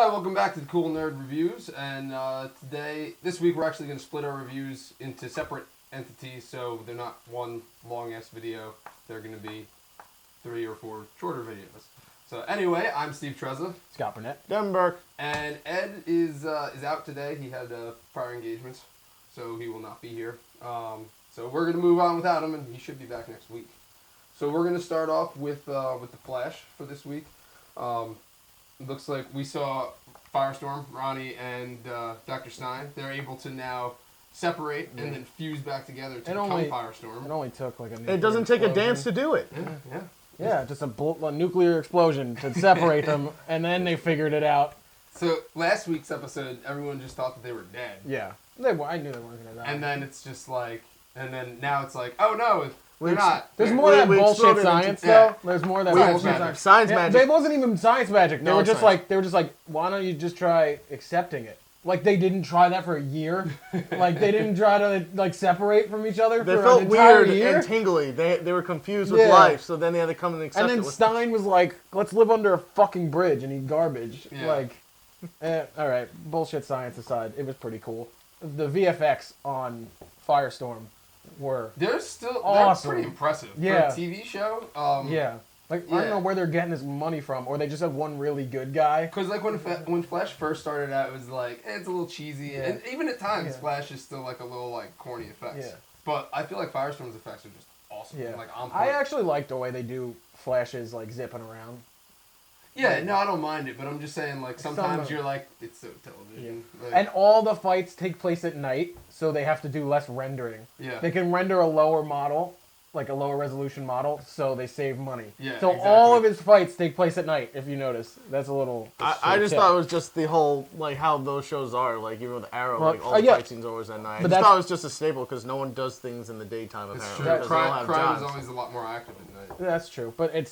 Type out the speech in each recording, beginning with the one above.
Hi, welcome back to the Cool Nerd Reviews, and this week we're actually going to split our reviews into separate entities, so they're not one long-ass video, they're going to be 3 or 4 shorter videos. So anyway, I'm Steve Trezza. Scott Burnett. Devin Burke. And Ed is out today. He had prior engagements, so he will not be here. So we're going to move on without him, and he should be back next week. So we're going to start off with The Flash for this week. It looks like we saw Firestorm, Ronnie and Dr. Stein. They're able to now separate and then fuse back together to become Firestorm. It only took like a It doesn't take a dance to do it. Yeah, just a nuclear explosion to separate them, and then they figured it out. So last week's episode, everyone just thought that they were dead. Yeah, I knew they weren't going to die. And then it's just like, and then now it's like, oh no, they're not. There's more of that bullshit science, though. There's more of that bullshit science. Science magic. It wasn't even science magic. They were just like, why don't you just try accepting it? Like, they didn't try that for a year. Like, they didn't try to, like, separate from each other for an entire year. They felt weird and tingly. They were confused with life, so then they had to come and accept it. And then Stein was like, let's live under a fucking bridge and eat garbage. Yeah. Like, all right, bullshit science aside, it was pretty cool. The VFX on Firestorm were awesome. They're pretty impressive. Yeah. For a TV show. I don't know where they're getting this money from, or they just have one really good guy. Because like when Flash first started out, it was like it's a little cheesy, and even at times Flash is still like a little like corny effects. Yeah. But I feel like Firestorm's effects are just awesome. Yeah. Like on point. I actually like the way they do Flashes like zipping around. Yeah, no, I don't mind it, but I'm just saying like sometimes you're like it's so television. Yeah. Like, and all the fights take place at night, so they have to do less rendering. Yeah. They can render a lower model. Like a lower resolution model, so they save money. Yeah, so exactly. all of his fights take place at night, if you notice. That's a little... I just thought it was just the whole, like, how those shows are. Like, even with Arrow, like, all the fight scenes are always at night. But I just thought it was just a staple, because no one does things in the daytime, apparently. That's true. Crime is always a lot more active at night. That's true, but it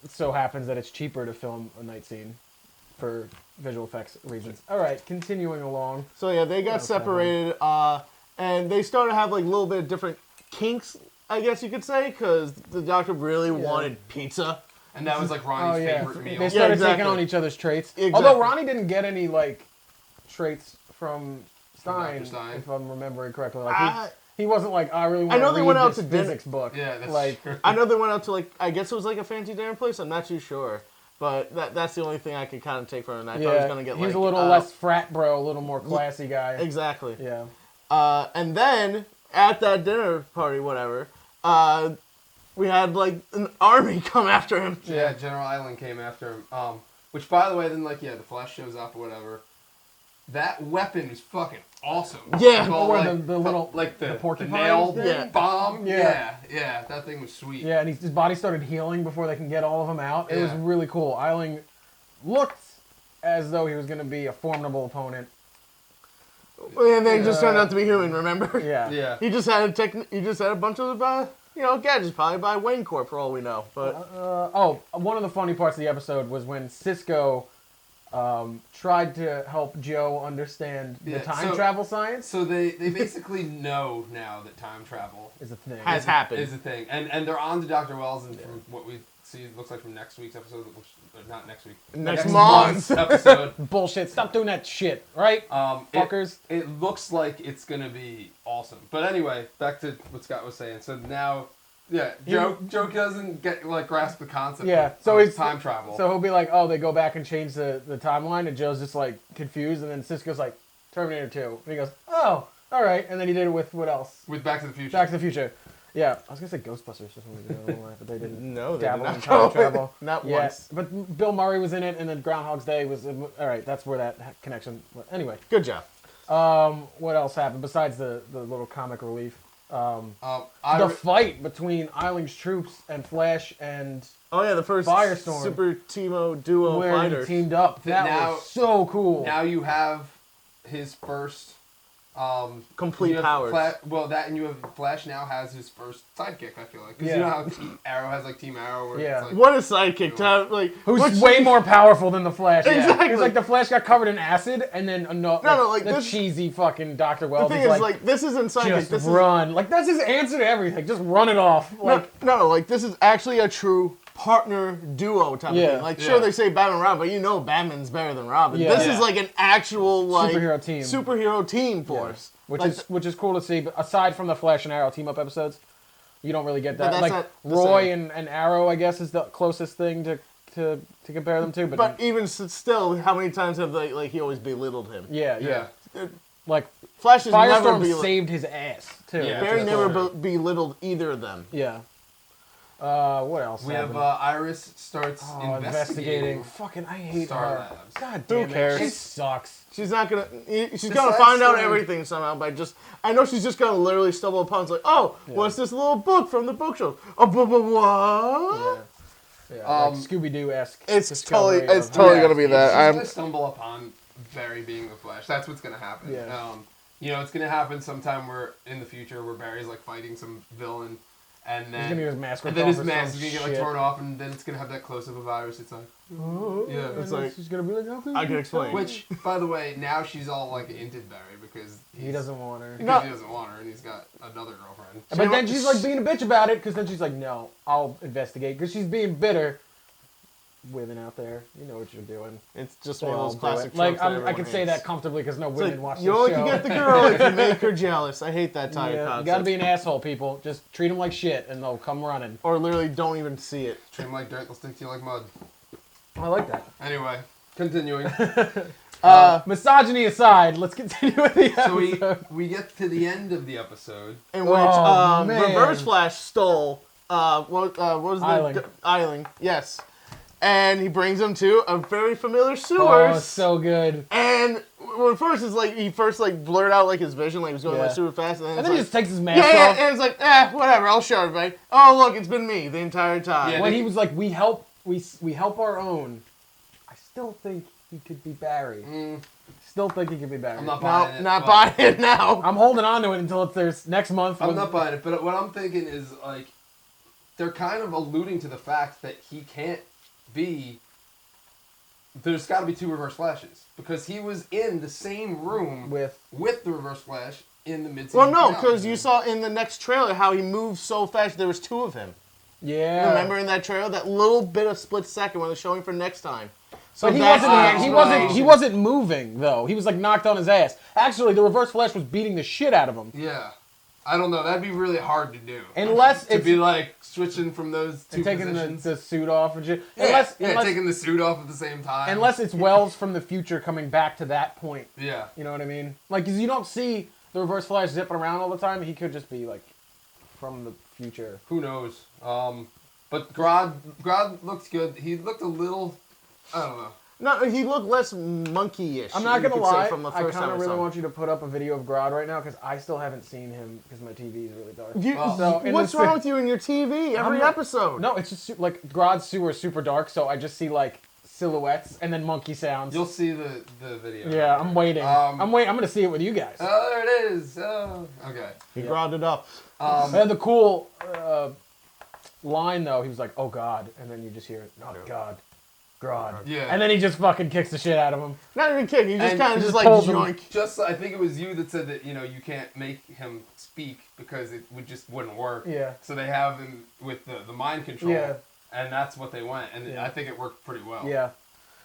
so happens that it's cheaper to film a night scene for visual effects reasons. All right, continuing along. So, yeah, they got separated, and they started to have, like, a little bit of different kinks, I guess you could say, because the Doctor really wanted pizza. And that was like Ronnie's favorite meal. They started taking on each other's traits. Exactly. Although Ronnie didn't get any, like, traits from Stein, Stein. if I'm remembering correctly. Like, he wasn't like, I really want to read went out this to physics book. Yeah, that's like, true. I know they went out to, like, I guess it was like a fancy dinner place. I'm not too sure. But that's the only thing I could kind of take from it. I thought he was going to get, like... He's a little less frat bro, a little more classy guy. Exactly. Yeah. And then, at that dinner party, whatever... we had like an army come after him. Yeah, General Eiling came after him. Which, by the way, then like the Flash shows up or whatever. That weapon is fucking awesome. Yeah, the little the porcupine nail bomb. Yeah, that thing was sweet. Yeah, and his body started healing before they can get all of them out. It was really cool. Eiling looked as though he was going to be a formidable opponent. And they just turned out to be human. Remember? Yeah. He just had a bunch of gadgets, probably by Wayne Corp for all we know. But one of the funny parts of the episode was when Cisco tried to help Joe understand the time travel science. So they basically know now that time travel is a thing. Has happened. Is a thing, and they're on to Dr. Wells, and from what we see, it looks like from next week's episode, not next week, next month's episode. Bullshit! Stop doing that shit, right? Fuckers. It looks like it's gonna be awesome. But anyway, back to what Scott was saying. So now. Yeah, Joe doesn't grasp the concept of it's time travel. So he'll be like, oh, they go back and change the timeline, and Joe's just like confused, and then Cisco's like, Terminator 2. And he goes, oh, all right. And then he did it with what else? With Back to the Future. Back to the Future. Yeah, I was going to say Ghostbusters for some reason, but they didn't no, they dabble did not in time travel. Not once. But Bill Murray was in it, and then Groundhog's Day was, all right, that's where that connection, anyway. Good job. What else happened besides the little comic relief? The fight between Eiling's troops and Flash and the first Firestorm super duo where fighters he teamed up. That was so cool. Now you have his first complete powers. And you have Flash now has his first sidekick. I feel like because you know how Arrow has like Team Arrow. Where it's like, what a sidekick to have, like who's way more powerful than the Flash. Exactly. It's like the Flash got covered in acid, and then the cheesy fucking Dr. Wells. The thing is, like, this isn't sidekick. Just run. Like, that's his answer to everything. Just run it off. Like, no, like, this is actually a true partner duo type of thing. Like, sure, they say Batman and Robin, but you know Batman's better than Robin. Yeah. This is like an actual like superhero team force. Which is cool to see. But aside from the Flash and Arrow team up episodes, you don't really get that. Like Roy and Arrow, I guess, is the closest thing to compare them to. But even still, how many times have they he always belittled him? Yeah. Like Flash has Firestorm saved his ass too. Yeah, Barry never belittled either of them. Yeah. What else? We have Iris starts investigating. Fucking, I hate Star her. Labs. God damn Who cares? She sucks. She's not gonna. She's gonna find out everything somehow by just. I know she's just gonna literally stumble upon. It's like, oh, what's this little book from the bookshelf? Oh, what? Yeah, like Scooby-Doo-esque. It's totally gonna be that. I'm gonna stumble upon Barry being the Flash. That's what's gonna happen. Yeah. It's gonna happen sometime where in the future where Barry's like fighting some villain. And then, he's gonna get his mask and then his mask is gonna get like torn off, and then it's gonna have that close up of Iris. It's like, it's like she's gonna be like, okay. I can explain. Which, by the way, now she's all like into Barry because he doesn't want her. He doesn't want her, and he's got another girlfriend. But then she's like being a bitch about it, because then she's like, no, I'll investigate, because she's being bitter. Women out there, you know what you're doing. It's just one of those classic tropes. Like I can say that comfortably because no women watch this show. You only can get the girl if you make her jealous. I hate that type of concept. You gotta be an asshole, people. Just treat them like shit and they'll come running. Or literally don't even see it. Treat them like dirt, they'll stick to you like mud. I like that. Anyway, continuing. Misogyny aside, let's continue with the episode. So we get to the end of the episode. In which Reverse Flash stole what was Eiling. Eiling, yes. And he brings him to a very familiar sewers. Oh, so good. And when first it's like he blurred out like his vision, like he was going like super fast, and then he just takes his mask off. And it's like, whatever, I'll show everybody. Oh look, it's been me the entire time. Yeah, when he was like, we help our own. I still think he could be Barry. Still think he could be Barry. I'm not buying it. Not buying it now. I'm holding on to it until there's next month. I'm not buying it, but what I'm thinking is like, they're kind of alluding to the fact that he can't be. There's got to be two Reverse Flashes because he was in the same room with the Reverse Flash in the mid-season. Well, no, because you saw in the next trailer how he moved so fast. There was two of him. Yeah. Remember in that trailer, that little bit of split second when they're showing for next time. So he wasn't moving though. He was like knocked on his ass. Actually, the Reverse Flash was beating the shit out of him. Yeah. I don't know. That'd be really hard to do. Unless to be like switching from those two taking the suit off and shit. Unless taking the suit off at the same time. Unless it's Wells from the future coming back to that point. Yeah. You know what I mean? Like, 'cause you don't see the Reverse Flash zipping around all the time. He could just be like from the future. Who knows? But Grodd looks good. He looked a little. I don't know. No, he looked less monkey-ish. I'm not gonna lie. From the I first kind of really want you to put up a video of Grodd right now because I still haven't seen him because my TV is really dark. What's wrong with you and your TV every episode? No, it's just like Grodd's sewer is super dark, so I just see like silhouettes and then monkey sounds. You'll see the video. Yeah, I'm waiting. I'm waiting. I'm gonna see it with you guys. Oh, there it is. Oh, okay. He grodded up. I had the cool line though. He was like, "Oh God," and then you just hear, "Not God." Grodd. Yeah. And then he just fucking kicks the shit out of him. Not even kidding. He just kind of just like joink. I think it was you that said that, you can't make him speak because it wouldn't work. Yeah. So they have him with the mind control. Yeah. And that's what they went. And I think it worked pretty well. Yeah.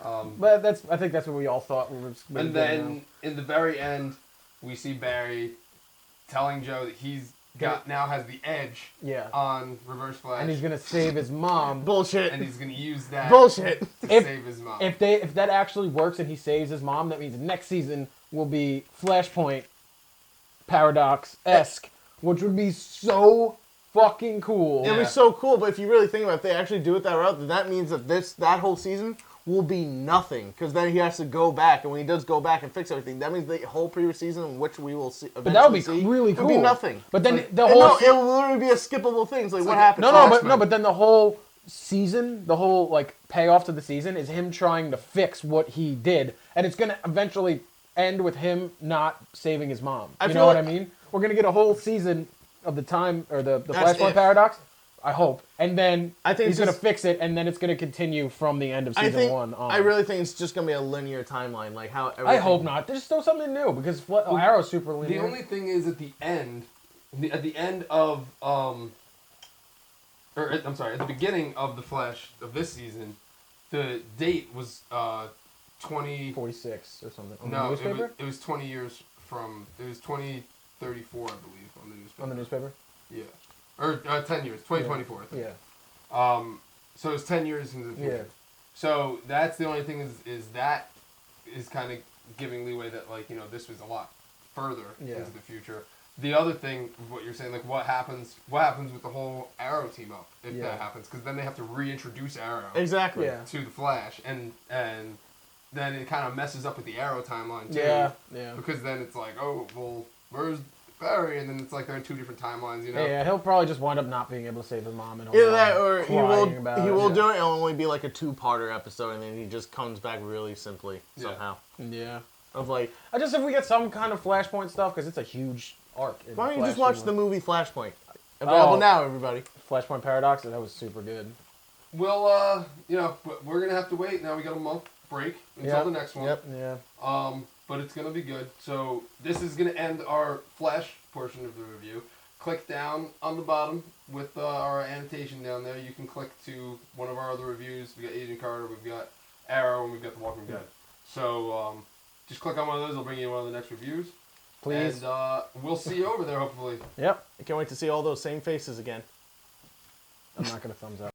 But I think that's what we all thought. And then in the very end, we see Barry telling Joe that he's now has the edge on Reverse Flash. And he's going to save his mom. Bullshit. And he's going to use that to save his mom. If that actually works and he saves his mom, that means next season will be Flashpoint Paradox-esque, which would be so fucking cool. It would be so cool, but if you really think about it, if they actually do it that route, then that means that that whole season will be nothing, because then he has to go back, and when he does go back and fix everything, that means the whole previous season, which we will see, but that would be really cool. Would be nothing. But then it will literally be a skippable thing. It's like, what happened? But then the whole season, the whole like payoff to the season is him trying to fix what he did, and it's gonna eventually end with him not saving his mom. You know what I mean? We're gonna get a whole season of the time or the Flashpoint Paradox. I hope. And then he's going to fix it, and then it's going to continue from the end of season 1 on. I really think it's just going to be a linear timeline. Like how I hope not. Just throw something new, because Arrow's super linear. The only thing is at the end of I'm sorry, at the beginning of the Flash of this season, the date was 46 or something. On the no, newspaper? it was 20 years from. It was 2034, I believe, on the newspaper. On the newspaper? Yeah, or 10 years, 2024. I think. Yeah. So it's 10 years into the future. Yeah. So that's the only thing is that is kind of giving leeway that like this was a lot further into the future. The other thing, what you're saying, like what happens with the whole Arrow team up if that happens, because then they have to reintroduce Arrow Exactly. to the Flash, and then it kind of messes up with the Arrow timeline too. Yeah. Because then it's like, oh well, where's Barry? And then it's like they're in two different timelines, Yeah, he'll probably just wind up not being able to save his mom and Either that, or he will do it. It'll only be like a 2-parter episode, and then he just comes back really simply somehow. Yeah. Of like, if we get some kind of Flashpoint stuff, because it's a huge arc. Why don't you just watch the movie Flashpoint? Available now, everybody. Flashpoint Paradox. That was super good. Well, we're gonna have to wait. Now we got a month break until the next one. Yep. Yeah. But it's gonna be good. So this is gonna end our Flash portion of the review. Click down on the bottom with our annotation down there. You can click to one of our other reviews. We got Agent Carter, we've got Arrow, and we've got The Walking Dead. So just click on one of those. It'll bring you one of the next reviews. Please. And we'll see you over there, hopefully. Yep. I can't wait to see all those same faces again. I'm not gonna thumbs up.